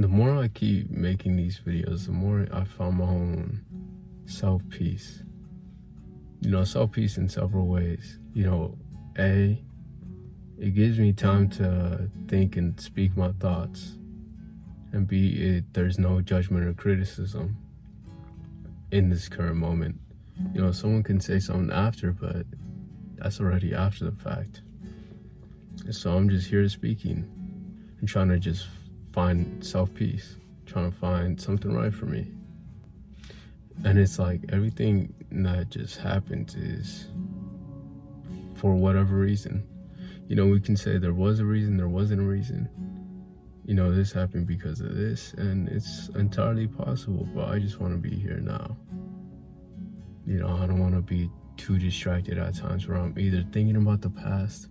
the more I keep making these videos, the more I found my own self-peace. Self-peace in several ways. A, it gives me time to think and speak my thoughts. And B, there's no judgment or criticism in this current moment. Someone can say something after, but that's already after the fact. So I'm just here speaking and trying to just find self-peace, trying to find something right for me. And it's like everything that just happens is for whatever reason. We can say there was a reason, there wasn't a reason. This happened because of this, and it's entirely possible, but I just want to be here now. I don't want to be too distracted at times where I'm either thinking about the past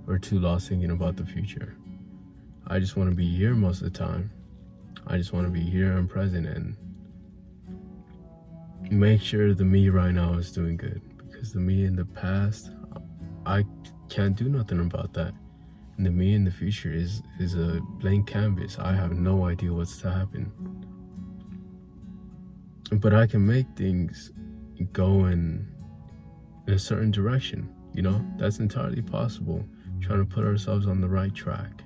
or too lost thinking about the future. I just want to be here most of the time. I just want to be here and present and make sure the me right now is doing good, because the me in the past, I can't do nothing about that. And the me in the future is a blank canvas. I have no idea what's to happen. But I can make things go in a certain direction. That's entirely possible. Trying to put ourselves on the right track.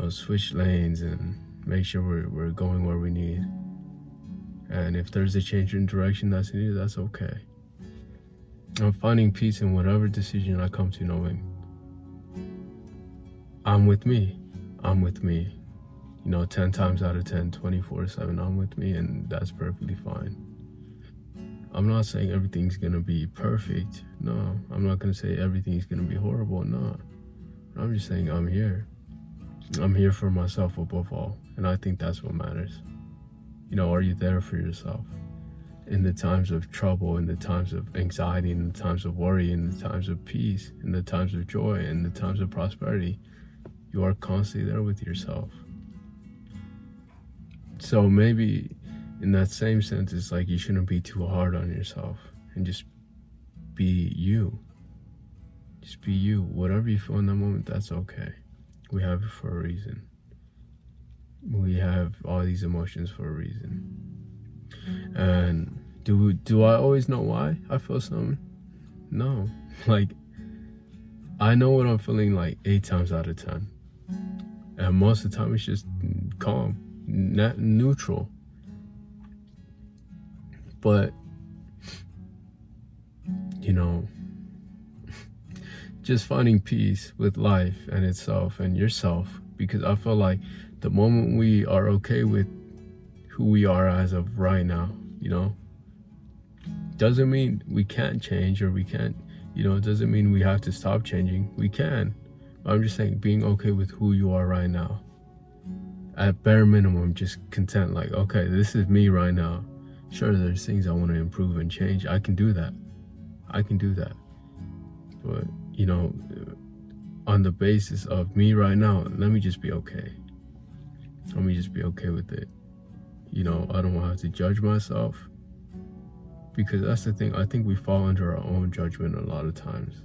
Switch lanes and make sure we're going where we need. And if there's a change in direction that's needed, that's okay. I'm finding peace in whatever decision I come to, knowing I'm with me. 10 times out of 10, 24/7, I'm with me, and that's perfectly fine. I'm not saying everything's gonna be perfect. No, I'm not gonna say everything's gonna be horrible. No, I'm just saying I'm here. I'm here for myself above all, and I think that's what matters. Are you there for yourself? In the times of trouble, in the times of anxiety, in the times of worry, in the times of peace, in the times of joy, in the times of prosperity, you are constantly there with yourself. So maybe in that same sense, it's like you shouldn't be too hard on yourself and just be you. Just be you. Whatever you feel in that moment, that's okay. We have it for a reason. We have all these emotions for a reason. And do I always know why I feel something? No. I know what I'm feeling 8 times out of 10. And most of the time it's just calm, not neutral. But, just finding peace with life and itself and yourself, because I feel like the moment we are okay with who we are as of right now, doesn't mean we can't change, or we can't, doesn't mean we have to stop changing. We can. But I'm just saying, being okay with who you are right now. At bare minimum, just content, okay, this is me right now. Sure, there's things I want to improve and change. I can do that. But, on the basis of me right now, let me just be okay. Let me just be okay with it. I don't want to have to judge myself, because that's the thing. I think we fall under our own judgment a lot of times.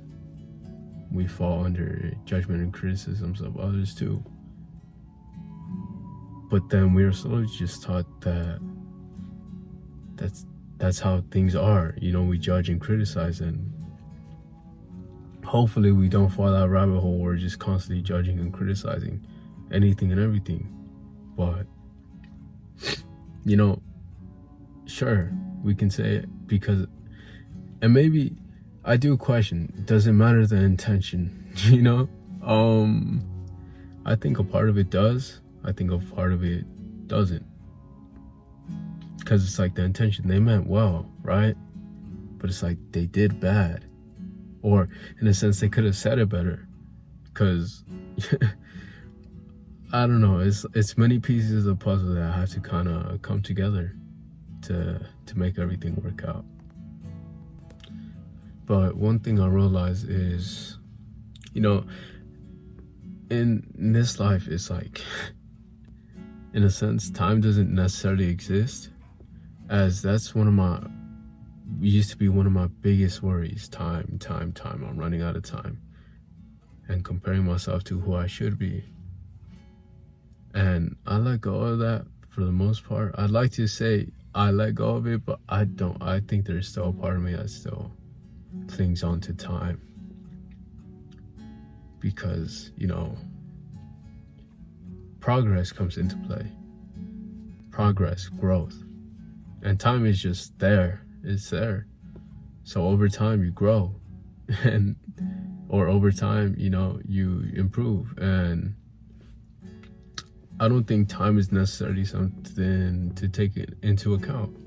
We fall under judgment and criticisms of others too. But then we are slowly just taught that that's how things are. We judge and criticize, and hopefully we don't fall that rabbit hole where we're just constantly judging and criticizing anything and everything. But sure, we can say it, because, and maybe I do question, does it matter the intention? I think a part of it does. I think a part of it doesn't. Because it's the intention, they meant well, right? But it's they did bad. Or in a sense, they could have said it better. Because I don't know, it's many pieces of the puzzle that have to kind of come together to make everything work out. But one thing I realize is, in this life, it's in a sense, time doesn't necessarily exist, as that's used to be one of my biggest worries. Time. I'm running out of time and comparing myself to who I should be. And I let go of that for the most part. I'd like to say I let go of it, but I don't. I think there's still a part of me that still clings on to time. Because, progress comes into play. Progress, growth. And time is just there. It's there. So over time you grow. Or over time, you improve. And I don't think time is necessarily something to take it into account.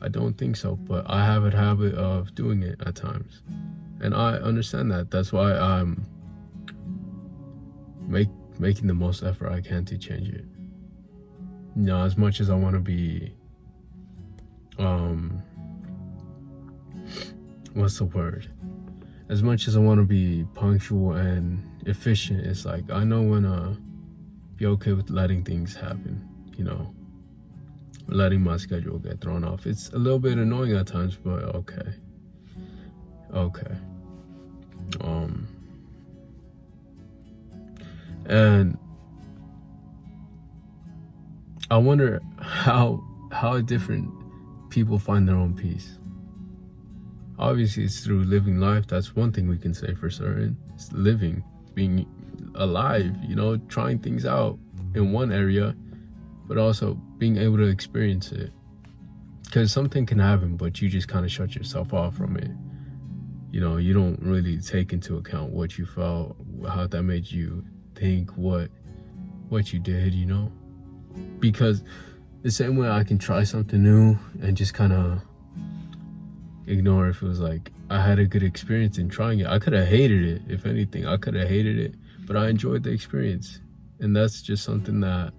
I don't think so, but I have a habit of doing it at times. And I understand that. That's why I'm making the most effort I can to change it. As much as I want to be, what's the word? As much as I want to be punctual and efficient, it's like I know when to be okay with letting things happen, letting my schedule get thrown off. It's a little bit annoying at times, but okay. And I wonder how different people find their own peace. Obviously, it's through living life. That's one thing we can say for certain. It's living, being alive, trying things out in one area, but also being able to experience it. Because something can happen, but you just kind of shut yourself off from it. You don't really take into account what you felt, how that made you think, what you did, Because the same way I can try something new and just kind of ignore if it was like I had a good experience in trying it. I could have hated it. If anything, I could have hated it, but I enjoyed the experience. And that's just something that,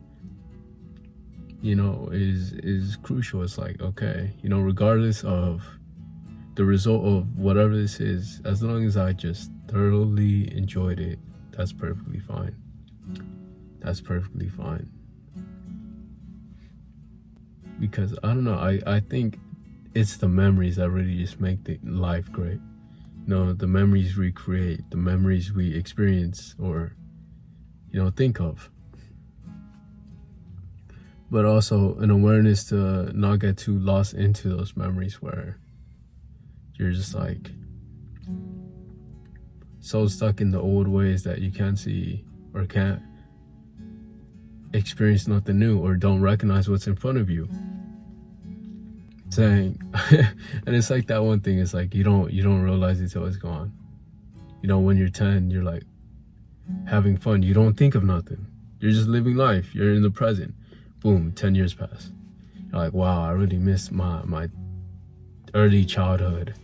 is crucial. It's like, okay, regardless of the result of whatever this is, as long as I just thoroughly enjoyed it, that's perfectly fine. That's perfectly fine. Because I don't know, I think it's the memories that really just make the life great. The memories we create, the memories we experience or, think of. But also an awareness to not get too lost into those memories where you're just like so stuck in the old ways that you can't see or can't experience nothing new or don't recognize what's in front of you. Saying and it's like that one thing, it's like you don't realize it till it's gone. When you're 10, you're like having fun, you don't think of nothing, you're just living life, you're in the present. Boom, 10 years pass, you're like, wow, I really miss my early childhood.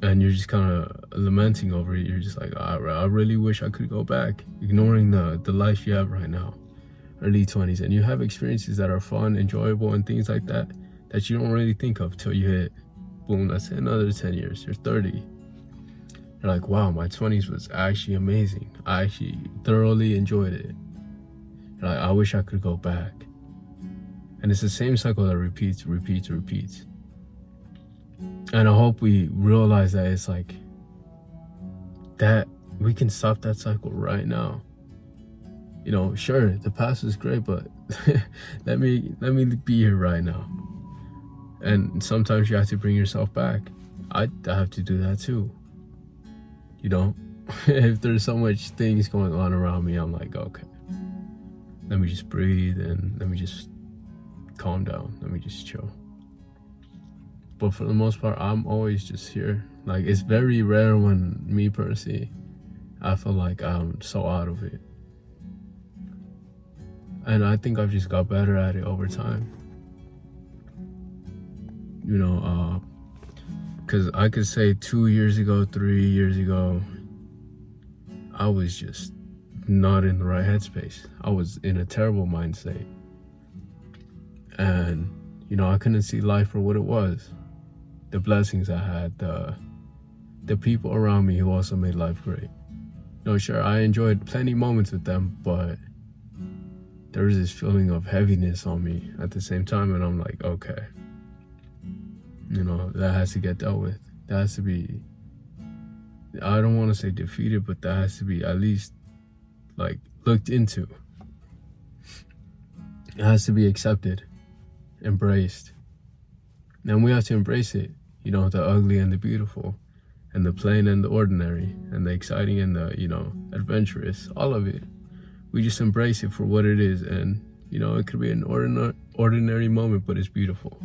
And you're just kind of lamenting over it. You're just like, I really wish I could go back, ignoring the life you have right now, early 20s. And you have experiences that are fun, enjoyable, and things like that you don't really think of till you hit, boom, let's say another 10 years, you're 30. You're like, wow, my 20s was actually amazing. I actually thoroughly enjoyed it. You're like, I wish I could go back. And it's the same cycle that repeats. And I hope we realize that it's like that we can stop that cycle right now. Sure, the past is great, but let me be here right now. And sometimes you have to bring yourself back. I have to do that too. If there's so much things going on around me, I'm like, okay, let me just breathe and let me just calm down. Let me just chill. But for the most part, I'm always just here. Like, it's very rare when me personally, I feel like I'm so out of it. And I think I've just got better at it over time. Because I could say 2 years ago, 3 years ago, I was just not in the right headspace. I was in a terrible mind state. And, I couldn't see life for what it was. The blessings I had, the people around me who also made life great. Sure, I enjoyed plenty moments with them, but there was this feeling of heaviness on me at the same time, and I'm like, okay, that has to get dealt with. That has to be, I don't want to say defeated, but that has to be at least like looked into. It has to be accepted, embraced. And we have to embrace it, you know, the ugly and the beautiful, and the plain and the ordinary, and the exciting and the, you know, adventurous, all of it. We just embrace it for what it is. And, you know, it could be an ordinary moment, but it's beautiful.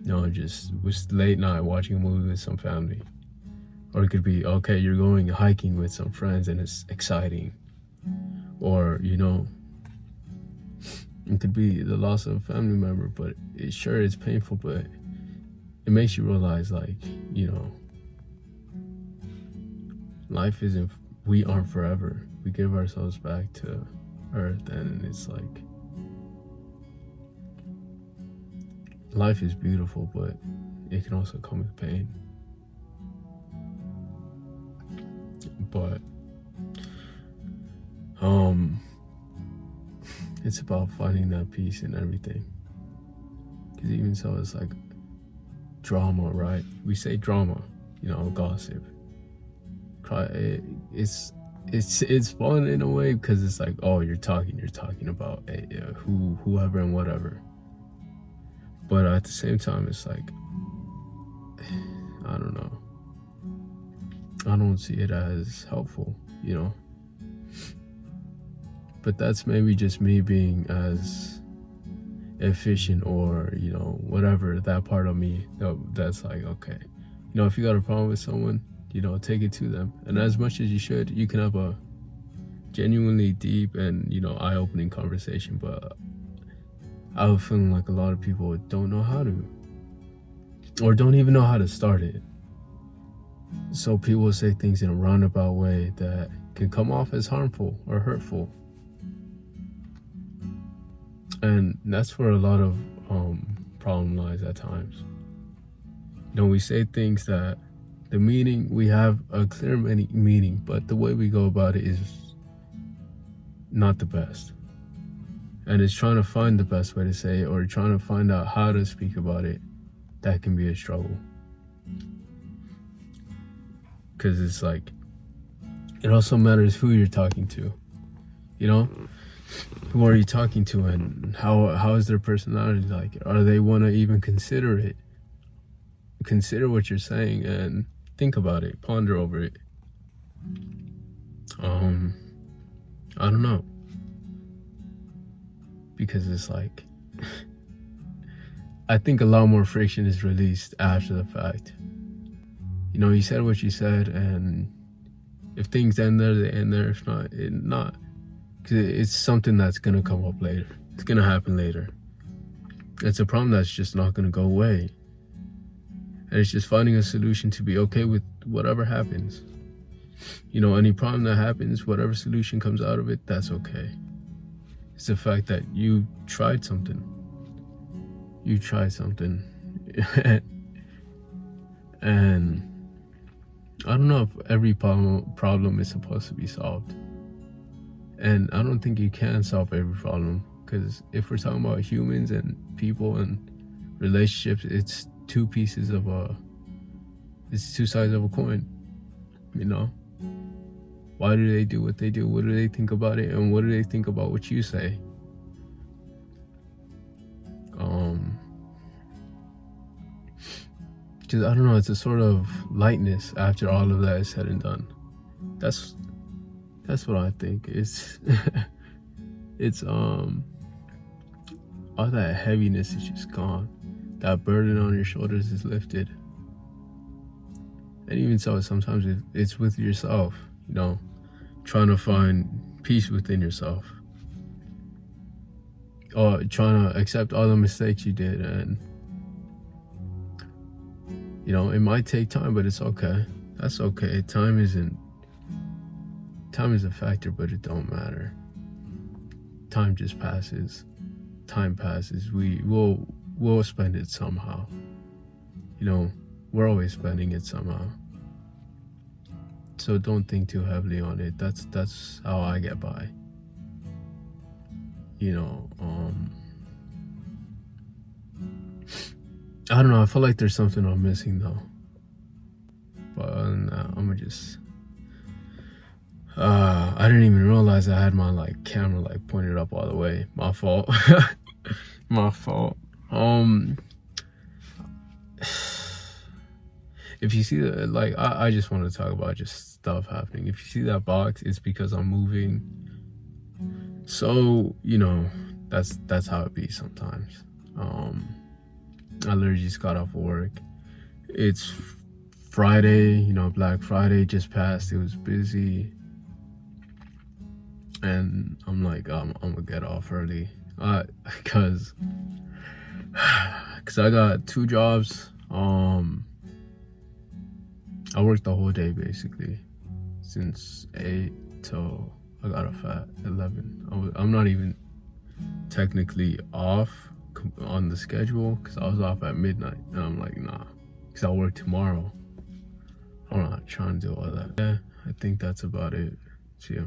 You know, just was late night watching a movie with some family. Or it could be, okay, you're going hiking with some friends and it's exciting. Or, you know, it could be the loss of a family member, but it's painful, but it makes you realize, like, you know, life isn't, we aren't forever. We give ourselves back to earth, and it's like, life is beautiful, but it can also come with pain. But it's about finding that peace in everything. Because even so, it's like drama, right? We say drama, you know, gossip. It's fun in a way, because it's like, oh, you're talking about whoever and whatever. But at the same time, it's like, I don't know. I don't see it as helpful, you know. But that's maybe just me being as efficient, or, you know, whatever, that part of me that's like, okay, you know, if you got a problem with someone, you know, take it to them. And as much as you should, you can have a genuinely deep and, you know, eye-opening conversation. But I have a feeling like a lot of people don't know how to, or don't even know how to start it. So people say things in a roundabout way that can come off as harmful or hurtful. And that's where a lot of problem lies at times. You know, we say things that the meaning, we have a clear meaning, but the way we go about it is not the best. And it's trying to find the best way to say it, or trying to find out how to speak about it. That can be a struggle. Because it's like, it also matters who you're talking to. You know, who are you talking to, and how is their personality like? Are they want to even consider it? Consider what you're saying and think about it, ponder over it. I don't know, because it's like, I think a lot more friction is released after the fact. You know, you said what you said, and if things end there, they end there. If not, not. Cause it's something that's gonna come up later. It's gonna happen later. It's a problem that's just not gonna go away. And it's just finding a solution to be okay with whatever happens. You know, any problem that happens, whatever solution comes out of it, that's okay. It's the fact that you tried something. You tried something. And I don't know if every problem is supposed to be solved. And I don't think you can solve every problem, because if we're talking about humans and people and relationships, it's two sides of a coin, you know? Why do they do what they do? What do they think about it? And what do they think about what you say? Because I don't know, it's a sort of lightness after all of that is said and done. That's what I think. It's all that heaviness is just gone. That burden on your shoulders is lifted. And even so, sometimes it's with yourself, you know, trying to find peace within yourself, or trying to accept all the mistakes you did. And, you know, it might take time, but it's okay. That's okay. Time is a factor, but it don't matter. Time just passes. Time passes. We'll spend it somehow. You know, we're always spending it somehow. So don't think too heavily on it. That's how I get by. You know, I don't know. I feel like there's something I'm missing though. But other than that, I didn't even realize I had my like camera like pointed up all the way. My fault. My fault. If you see the like, I just want to talk about just stuff happening. If you see that box, it's because I'm moving. So you know, that's how it be sometimes. I literally just got off work. It's Friday, you know, Black Friday just passed. It was busy, and I'm like, I'm gonna get off early, cause I got 2 jobs. I worked the whole day basically, since 8 till I got off at 11. I'm not even technically off on the schedule because I was off at midnight, and I'm like, nah, because I work tomorrow. I'm not trying to do all that. Yeah, I think that's about it. See ya.